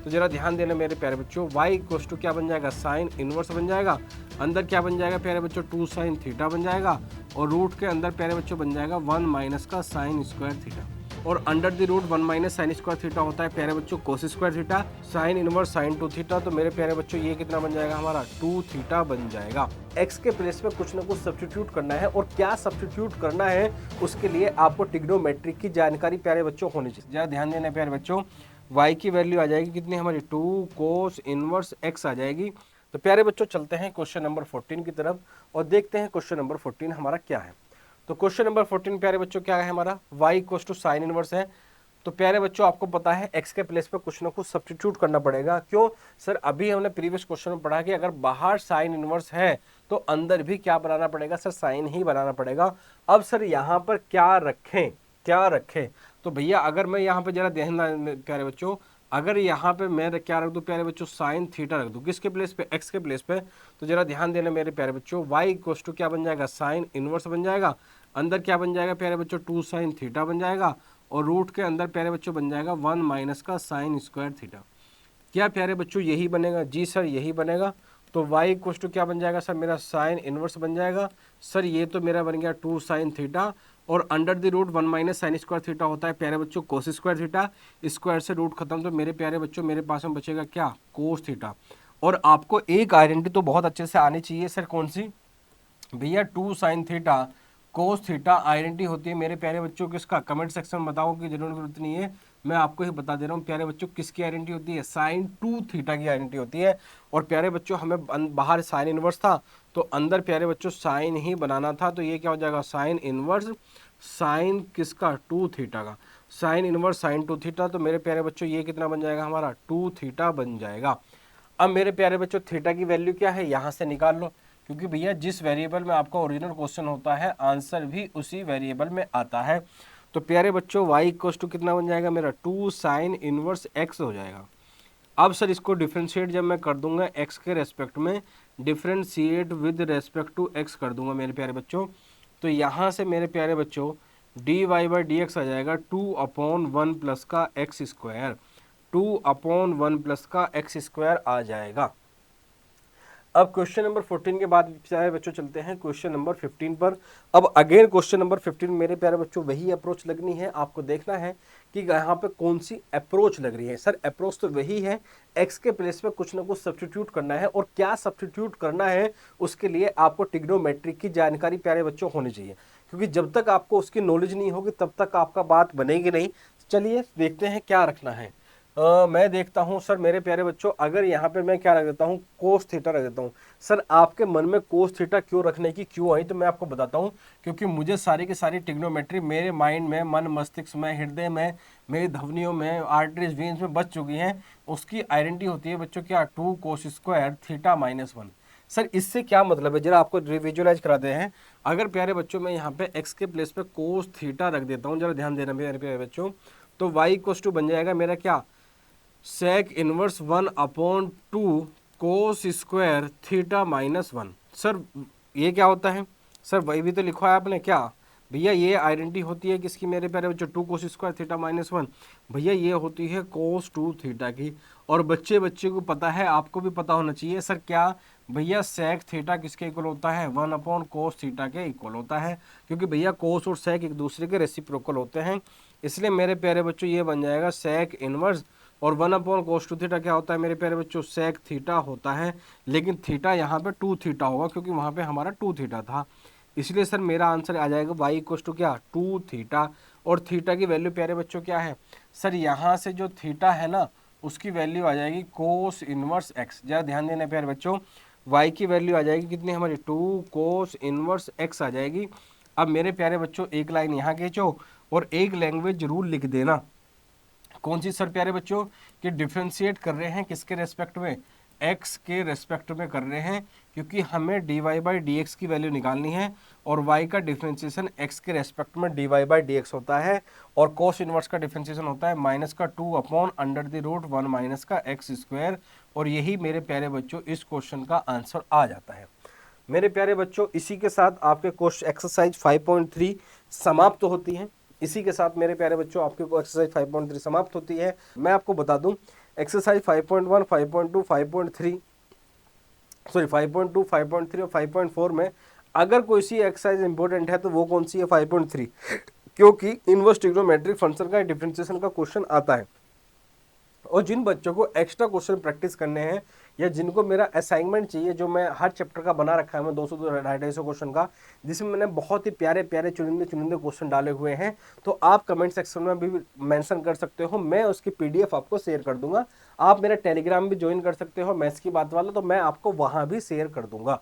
तो जरा ध्यान देना मेरे प्यारे बच्चों, y इक्वल्स टू क्या बन जाएगा, साइन इनवर्स बन जाएगा। अंदर क्या बन जाएगा प्यारे बच्चों, 2 साइन थीटा बन जाएगा। और रूट के अंदर प्यारे बच्चों बन जाएगा 1 माइनस का साइन स्क्वायर थीटा। और under the root 1 minus sine square theta होता है प्यारे बच्चों cos square theta. Sine inverse sine 2 theta, तो मेरे प्यारे बच्चों ये कितना बन जाएगा हमारा, 2 थीटा बन जाएगा। x के प्लेस में कुछ ना कुछ सब्स्टिट्यूट करना है, और क्या सब्स्टिट्यूट करना है उसके लिए आपको ट्रिग्नोमेट्री की जानकारी प्यारे बच्चों होनी चाहिए। जरा ध्यान देना प्यारे बच्चों, y की वैल्यू आ जाएगी कितनी हमारी, 2 कोस इनवर्स x आ जाएगी। तो प्यारे बच्चों चलते हैं क्वेश्चन नंबर 14 की तरफ और देखते हैं क्वेश्चन नंबर 14 हमारा क्या है। तो क्वेश्चन नंबर 14 प्यारे बच्चों क्या है हमारा, y equals to sine inverse है। तो प्यारे बच्चों आपको पता है x के प्लेस पे कुछ ना कुछ सब्स्टिट्यूट करना पड़ेगा। क्यों सर, अभी हमने प्रीवियस क्वेश्चन में पढ़ा कि अगर बाहर साइन इनवर्स है तो अंदर भी क्या बनाना पड़ेगा सर, साइन ही बनाना पड़ेगा। अब सर यहाँ पर क्या रखें, क्या रखें, तो भैया अगर मैं यहाँ पे जरा ध्यान प्यारे बच्चों, अगर यहाँ पे मैं क्या रख दूं प्यारे बच्चों, साइन थीटा रख दूं, किसके प्लेस पे, x के प्लेस पे। तो जरा ध्यान देना मेरे प्यारे बच्चों, y इक्वल्स टू क्या बन जाएगा, साइन इनवर्स बन जाएगा। अंदर क्या बन जाएगा प्यारे बच्चों, 2 साइन थीटा बन जाएगा। और रूट के अंदर प्यारे बच्चों बन जाएगा 1 माइनस का साइन स्क्वायर थीटा। क्या प्यारे बच्चों यही बनेगा, जी सर यही बनेगा। तो y इक्वल्स टू क्या बन जाएगा सर, मेरा साइन इनवर्स बन जाएगा। सर ये तो मेरा बन गया 2 साइन थीटा, और under the root 1 minus sine square theta होता है प्यारे बच्चों कोस स्क्वायर थीटा। स्क्वायर से रूट खत्म, तो मेरे प्यारे बच्चों मेरे पास में बचेगा क्या, कोस थीटा। और आपको एक आइडेंटिटी तो बहुत अच्छे से आनी चाहिए सर, कौन सी भैया, 2 sine theta cos theta identity होती है मेरे प्यारे बच्चों किसका, कमेंट सेक्शन में बताओ कि जरूरत नहीं है, मैं आपको ही बता दे रहा हूँ प्यारे बच्चों किसकी आइडेंटिटी होती है, साइन 2 थीटा की आइडेंटिटी होती है। और प्यारे बच्चों हमें बाहर साइन इनवर्स था तो अंदर प्यारे बच्चों साइन ही बनाना था, तो ये क्या हो जाएगा, साइन इनवर्स साइन किसका, 2 थीटा का, साइन इनवर्स साइन 2 थीटा। तो मेरे प्यारे बच्चों ये कितना बन जाएगा हमारा, 2 थीटा बन जाएगा। अब मेरे प्यारे बच्चों थीटा की वैल्यू क्या है, यहाँ से निकाल लो, क्योंकि भैया जिस वेरिएबल में आपका ओरिजिनल क्वेश्चन होता है आंसर भी उसी वेरिएबल में आता है। तो प्यारे बच्चों y इक्वल्स टू कितना बन जाएगा मेरा, 2 साइन इनवर्स x हो जाएगा। अब सर इसको डिफ्रेंशिएट जब मैं कर दूंगा x के रेस्पेक्ट में, differentiate with respect to x कर दूंगा मेरे प्यारे बच्चों, तो यहाँ से मेरे प्यारे बच्चों dy बाई डी एक्स आ जाएगा 2/1 प्लस का एक्स स्क्वायर, 2/1 प्लस का एक्स स्क्वायर आ जाएगा। अब क्वेश्चन नंबर 14 के बाद चाहे बच्चों चलते हैं क्वेश्चन नंबर 15 पर। अब अगेन क्वेश्चन नंबर 15 मेरे प्यारे बच्चों वही अप्रोच लगनी है, आपको देखना है कि यहाँ पे कौन सी अप्रोच लग रही है। सर अप्रोच तो वही है, x के प्लेस में कुछ ना कुछ सब्स्टिट्यूट करना है, और क्या सब्स्टिट्यूट करना है उसके लिए आपको ट्रिग्नोमेट्री की जानकारी प्यारे बच्चों होनी चाहिए, क्योंकि जब तक आपको उसकी नॉलेज नहीं होगी तब तक आपका बात बनेगी नहीं। चलिए देखते हैं क्या रखना है। मैं देखता हूं सर मेरे प्यारे बच्चों, अगर यहाँ पे मैं क्या रख देता हूँ, कोस थीटा रख देता हूँ। सर आपके मन में कोस थीटा क्यों रखने की क्यों आई, तो मैं आपको बताता हूँ, क्योंकि मुझे सारी की सारी ट्रिग्नोमेट्री मेरे माइंड में, मन मस्तिष्क में, हृदय में, मेरी धमनियों में, आर्टरीज वेन्स में बच चुकी हैं। उसकी आइडेंटिटी होती है बच्चों क्या, 2 कोस स्क्वायर थीटा माइनस 1। सर इससे क्या मतलब है, जरा आपको विजुअलाइज कराते हैं। अगर प्यारे बच्चों मैं यहाँ पे x के प्लेस पे कोस थीटा रख देता हूँ, जरा ध्यान देना मेरे प्यारे बच्चों, तो y इक्वल्स टू बन जाएगा मेरा क्या, sec inverse 1/2 cos square theta minus 1। Sir ये क्या होता है, सर वही भी तो लिखा है आपने, क्या भैया ये आइडेंटिटी होती है किसकी मेरे प्यारे बच्चों, 2 कोस स्क्वायर थीटा माइनस 1। भैया ये होती है कोस 2 थीटा की। और बच्चे को पता है, आपको भी पता होना चाहिए सर, क्या भैया सेक थीटा किसके इक्वल होता है, 1/कोस थीटा के इक्वल होता है, क्योंकि भैया कोस और सेक एक दूसरे के रेसिप्रोकल होते हैं। इसलिए मेरे प्यारे बच्चों ये बन जाएगा सेक इनवर्स, और 1/कोस 2 थीटा क्या होता है मेरे प्यारे बच्चों, सेक थीटा होता है। लेकिन थीटा यहाँ पे 2 थीटा होगा, क्योंकि वहाँ पे हमारा 2 थीटा था, इसलिए सर मेरा आंसर आ जाएगा y इक्वल टू क्या, 2 थीटा। और थीटा की वैल्यू प्यारे बच्चों क्या है, सर यहाँ से जो थीटा है ना उसकी वैल्यू आ जाएगी कोस इनवर्स x। जरा ध्यान देना प्यारे बच्चों, y की वैल्यू आ जाएगी कितनी हमारी, 2 कोस इनवर्स x आ जाएगी। अब मेरे प्यारे बच्चों एक लाइन यहाँ खींचो और एक लैंग्वेज जरूर लिख देना। कौन सी सर प्यारे बच्चों, कि डिफ्रेंशिएट कर रहे हैं किसके रेस्पेक्ट में, x के रेस्पेक्ट में कर रहे हैं, क्योंकि हमें dy बाई डी एक्स की वैल्यू निकालनी है, और y का डिफ्रेंशिएशन x के रेस्पेक्ट में dy बाई डी एक्स होता है, और कोस इनवर्स का डिफ्रेंशिएशन होता है माइनस का 2/√1 माइनस का x स्क्वायर। और यही मेरे प्यारे बच्चों इस क्वेश्चन का आंसर आ जाता है। मेरे प्यारे बच्चों इसी के साथ आपके क्वेश्चन एक्सरसाइज 5.3 समाप्त होती है। इसी के साथ मेरे प्यारे बच्चों आपके को एक्सरसाइज 5.3 समाप्त होती है। मैं आपको बता दूं एक्सरसाइज 5.1, 5.2, 5.3 सॉरी 5.2, 5.3 और 5.4 में अगर कोई सी एक्सरसाइज इंपॉर्टेंट है तो वो कौन सी है? 5.3, क्योंकि इनवर्स ट्रिग्नोमेट्रिक फंक्शन का डिफरेंशिएशन का क्वेश्चन आता है। और जिन बच्चों को एक्स्ट्रा क्वेश्चन प्रैक्टिस करने हैं या जिनको मेरा असाइनमेंट चाहिए, जो मैं हर चैप्टर का बना रखा है मैं 200 250 क्वेश्चन का, जिसमें मैंने बहुत ही प्यारे प्यारे चुनिंदे चुनिंदे क्वेश्चन डाले हुए हैं, तो आप कमेंट सेक्शन में भी मेंशन कर सकते हो, मैं उसकी पीडीएफ आपको शेयर कर दूंगा। आप मेरा टेलीग्राम भी ज्वाइन कर सकते हो मैथ्स की बात वाला, तो मैं आपको वहां भी शेयर कर दूंगा।